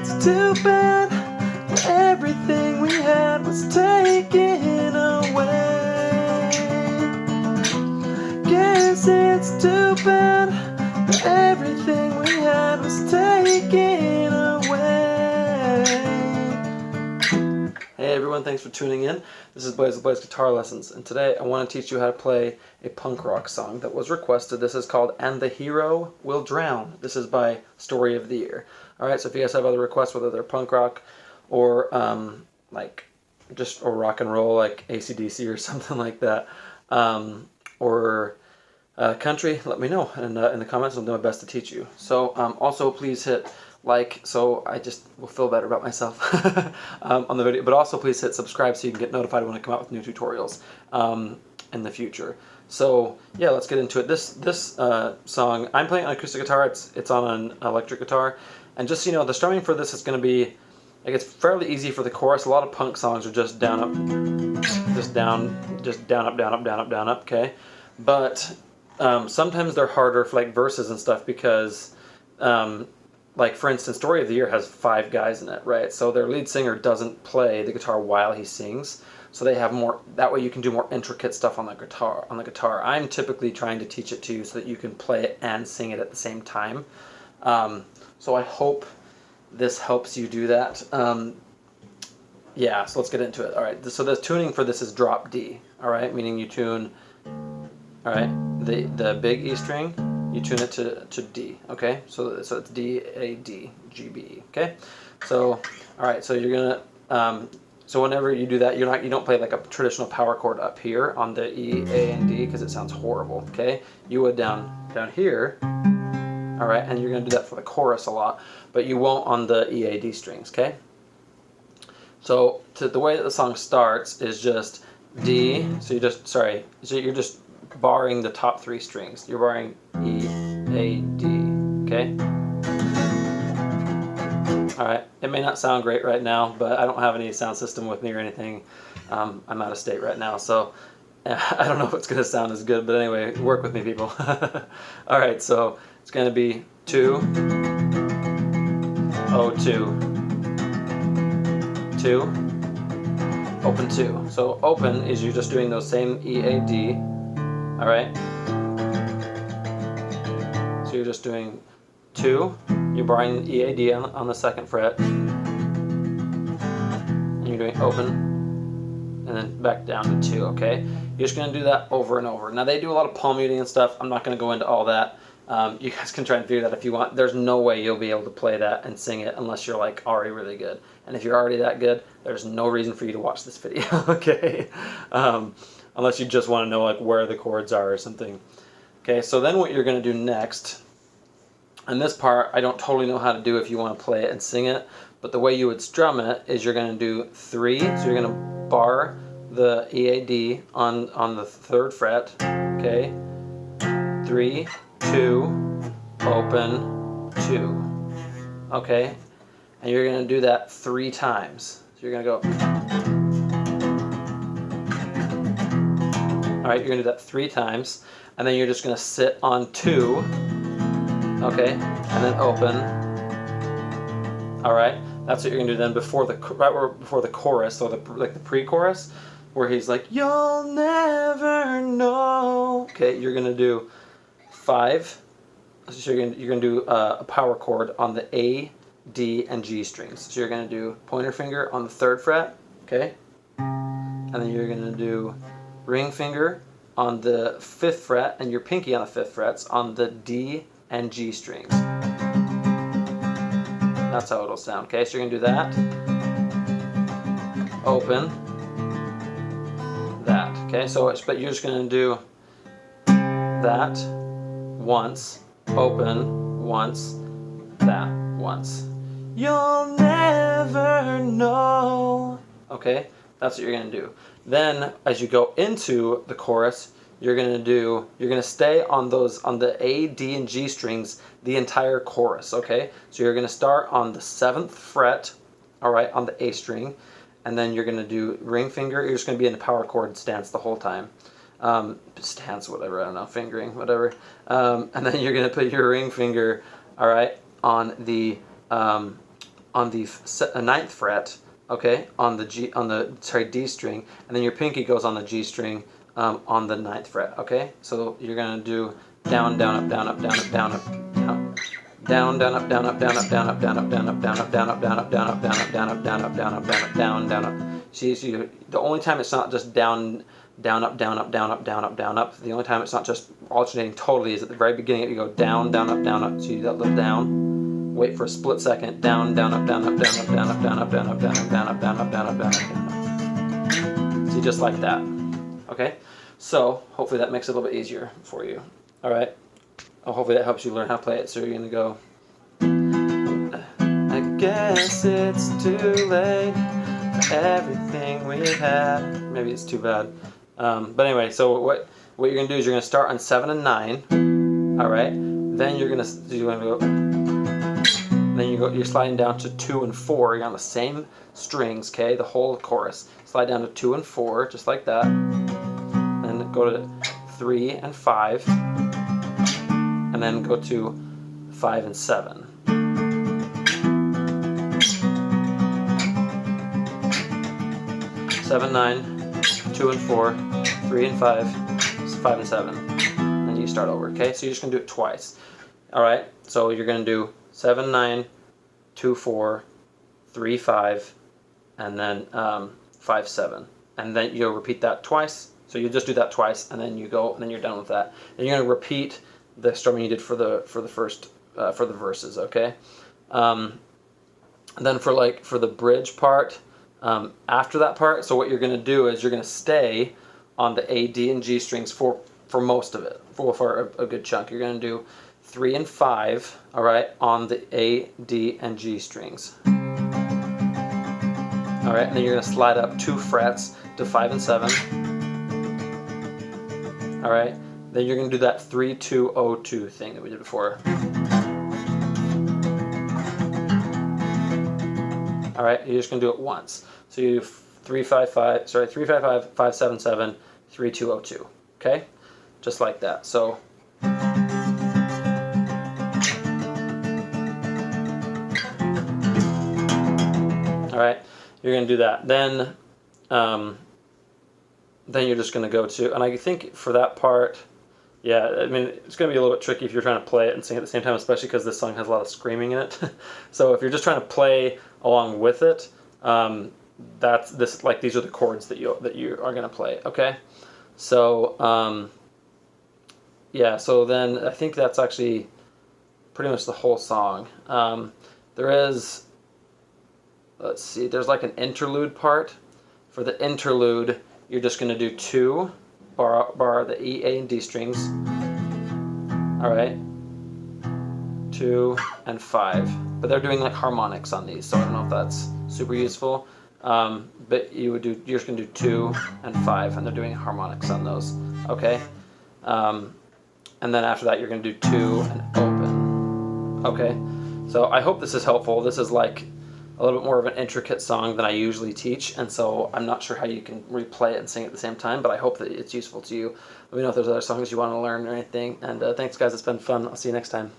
it's too bad everything we had was taken away. Guess it's too bad everything we had was taken away. Hey everyone, thanks for tuning in. This is Blaze the Blaze Guitar Lessons, and today I want to teach you how to play a punk rock song that was requested. This is called And the Hero Will Drown. This is by Story of the Year. Alright, so if you guys have other requests, whether they're punk rock or or rock and roll like AC/DC or something like that, or country, let me know in the comments. I'll do my best to teach you. So also please hit like, so I just will feel better about myself on the video, but also please hit subscribe so you can get notified when I come out with new tutorials in the future. So yeah, let's get into it. This song, I'm playing on acoustic guitar. It's on an electric guitar, and just so you know, the strumming for this is going to be like, it's fairly easy for the chorus. A lot of punk songs are just down up, just down up, down up, down up, down up. Okay, but sometimes they're harder for like verses and stuff because like for instance, Story of the Year has 5 guys in it, right? So their lead singer doesn't play the guitar while he sings, so they have more. That way you can do more intricate stuff on the guitar. I'm typically trying to teach it to you so that you can play it and sing it at the same time. So I hope this helps you do that. Yeah, so let's get into it. All right. So the tuning for this is drop D. All right, meaning you tune. All right, the big E string, you tune it to D, okay? So it's D, A, D, G, B, E, okay? So, all right, so you're gonna, so whenever you do that, you don't play like a traditional power chord up here on the E, A, and D because it sounds horrible, okay? You would down here, all right, and you're gonna do that for the chorus a lot, but you won't on the E, A, D strings, okay? So the way that the song starts is just D, so you're just barring the top 3 strings. You're barring E, A, D, okay? Alright, it may not sound great right now, but I don't have any sound system with me or anything. I'm out of state right now, so I don't know if it's going to sound as good, but anyway, work with me, people. Alright, so it's going to be 2, O, 2, 2, open 2. So open is you're just doing those same E, A, D. All right, so you're just doing 2, you're barring E, A, D on the 2nd fret, and you're doing open, and then back down to 2, okay? You're just going to do that over and over. Now they do a lot of palm muting and stuff. I'm not going to go into all that. You guys can try and figure that if you want. There's no way you'll be able to play that and sing it unless you're like already really good. And if you're already that good, there's no reason for you to watch this video, okay? Unless you just want to know like where the chords are or something. Okay, so then what you're going to do next, and this part I don't totally know how to do if you want to play it and sing it, but the way you would strum it is you're going to do 3, so you're going to bar the E, A, D on the 3rd fret, okay, 3, 2, open, 2, okay, and you're going to do that 3 times. So you're going to go. Alright, you're going to do that 3 times, and then you're just going to sit on 2, okay, and then open. Alright, that's what you're going to do then before the chorus, or the pre-chorus, where he's like, you'll never know. Okay, you're going to do 5, so you're going to do a power chord on the A, D, and G strings. So you're going to do pointer finger on the 3rd fret, okay, and then you're going to do ring finger on the 5th fret and your pinky on the 5th frets on the D and G strings. That's how it'll sound. Okay, so you're going to do that, open, that. Okay, so but you're just going to do that once, open once, that once. You'll never know. Okay, that's what you're going to do. Then, as you go into the chorus, you're gonna stay on the A, D, and G strings the entire chorus. Okay, so you're gonna start on the 7th fret, all right, on the A string, and then you're gonna do ring finger. You're just gonna be in the power chord stance the whole time. Stance, whatever, I don't know, fingering, whatever. And then you're gonna put your ring finger, all right, on the on the ninth fret, okay, on the D string, and then your pinky goes on the G string on the ninth fret, okay? So you're gonna do down, down, up, down, up, down, up, down, up, down, down, up, down, up, down, up, down, up, down, up, down, up, down, up, down, up, down, up, down, up, down, up, down, up, down, up, down, up, down, up, down, down, up. See, the only time it's not just down, down, up, down, up, down, up, down, up, down, up. The only time it's not just alternating totally is at the very beginning. You go down, down, up, down, up. So you do that little down. Wait for a split second. Down, down, up, down, up, down, up, down, up, down, up, down, up, down, up, down, up, down, up, down, up, down, up, down, up. See, just like that. Okay. So hopefully that makes it a little bit easier for you. All right. Hopefully that helps you learn how to play it. So you're gonna go. I guess it's too late for everything we've had. Maybe it's too bad. But anyway, so what you're gonna do is you're gonna start on 7 and 9. All right. Then you're gonna go. Then you're sliding down to 2 and 4. You're on the same strings, okay? The whole chorus. Slide down to 2 and 4, just like that. Then go to 3 and 5, and then go to 5 and 7. Seven, 9, 2 and 4, 3 and 5, 5 and 7. And you start over, okay? So you're just gonna do it twice. All right. So you're gonna do 7, 9, 2, 4, 3, 5, and then 5, 7. And then you'll repeat that twice. So you just do that twice, and then you go, and then you're done with that. And you're going to repeat the strumming you did for the first for the verses, okay? And then for the bridge part, after that part, so what you're going to do is you're going to stay on the A, D, and G strings for most of it, for a good chunk. You're going to do 3 and 5, all right, on the A, D, and G strings. All right, and then you're going to slide up 2 frets to 5 and 7. All right, then you're going to do that 3-2-0-2 thing that we did before. All right, you're just going to do it once. So you do 3-5-5, 5-7-7, 3-2-0-2. Okay, just like that. So. All right, you're going to do that. Then you're just going to go to, and I think for that part, yeah, I mean, it's going to be a little bit tricky if you're trying to play it and sing at the same time, especially because this song has a lot of screaming in it. So if you're just trying to play along with it, these are the chords that you are going to play. Okay, so yeah, so then I think that's actually pretty much the whole song. There is. Let's see, there's like an interlude part. For the interlude, you're just going to do 2, bar the E, A, and D strings. All right. 2 and 5. But they're doing like harmonics on these, so I don't know if that's super useful. But you're just going to do 2 and 5, and they're doing harmonics on those. Okay. And then after that, you're going to do 2 and open. Okay. So I hope this is helpful. This is like a little bit more of an intricate song than I usually teach, and so I'm not sure how you can replay it and sing it at the same time, but I hope that it's useful to you. Let me know if there's other songs you want to learn or anything, and thanks guys, it's been fun. I'll see you next time.